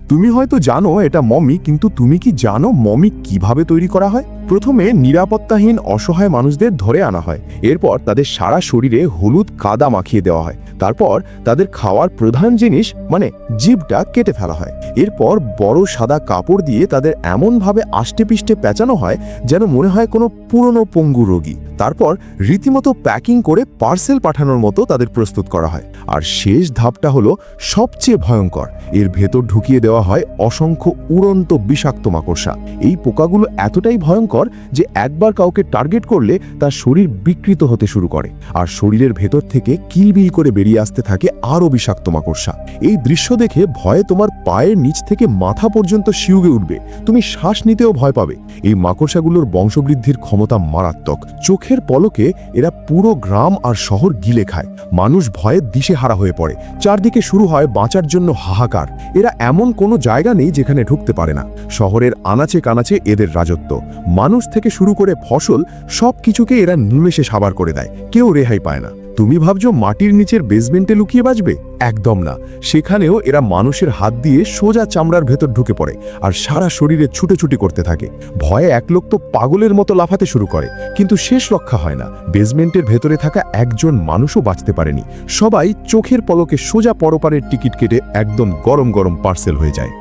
তুমি হয়তো জানো এটা মমি, কিন্তু তুমি কি জানো মমি কিভাবে তৈরি করা হয়? প্রথমে নিরাপত্তাহীন অসহায় মানুষদের ধরে আনা হয়। এরপর তাদের সারা শরীরে হলুদ কাদা মাখিয়ে দেওয়া হয়। তারপর তাদের খাওয়ার প্রধান জিনিস মানে জিভটা কেটে ফেলা হয়। এরপর বড় সাদা কাপড় দিয়ে তাদের এমনভাবে আষ্টেপৃষ্ঠে পেঁচানো হয় যেন মনে হয় কোনো পুরনো পঙ্গু রোগী। তারপর রীতিমতো প্যাকিং করে পার্সেল পাঠানোর মতো তাদের প্রস্তুত করা হয়। আর শেষ ধাপটা হলো সবচেয়ে ভয়ঙ্কর। এর ভেতর ঢুকিয়ে দেওয়া হয় অসংখ্য উড়ন্ত বিষাক্ত মাকড়সা। এই পোকাগুলো এতটাই ভয়ঙ্কর যে একবার কাউকে টার্গেট করলে তার শরীর বিকৃত হতে শুরু করে, আর শরীরের ভেতর থেকে কিলবিল করে বেরিয়ে আসতে থাকে আরও বিষাক্ত মাকড়সা। এই দৃশ্য দেখে ভয়ে তোমার পায়ের নিচ থেকে মাথা পর্যন্ত শিউরে উঠবে, তুমি শ্বাস নিতেও ভয় পাবে। এই মাকড়সাগুলোর বংশবৃদ্ধির ক্ষমতা মারাত্মক। চোখের পলকে এরা পুরো গ্রাম আর শহর গিলে খায়। মানুষ ভয়ে দিশেহারা হয়ে পড়ে। চারদিকে শুরু হয় বাঁচার জন্য হাহাকার। এরা এমন কোনো জায়গা নেই যেখানে ঢুকতে পারে না। শহরের আনাচে কানাচে এদের রাজত্ব। মানুষ থেকে শুরু করে ফসল সব কিছুকে এরা নিমেষে সাবার করে দেয়, কেউ রেহাই পায় না। তুমি ভাবছো মাটির নিচের বেসমেন্টে লুকিয়ে বাঁচবে? একদম না। সেখানেও এরা মানুষের হাত দিয়ে সোজা চামড়ার ভেতর ঢুকে পড়ে আর সারা শরীরে ছুটোছুটি করতে থাকে। ভয়ে এক লোক তো পাগলের মতো লাফাতে শুরু করে, কিন্তু শেষ রক্ষা হয় না। বেসমেন্টের ভেতরে থাকা একজন মানুষও বাঁচতে পারেনি। সবাই চোখের পলকে সোজা পরপারের টিকিট কেটে একদম গরম গরম পার্সেল হয়ে যায়।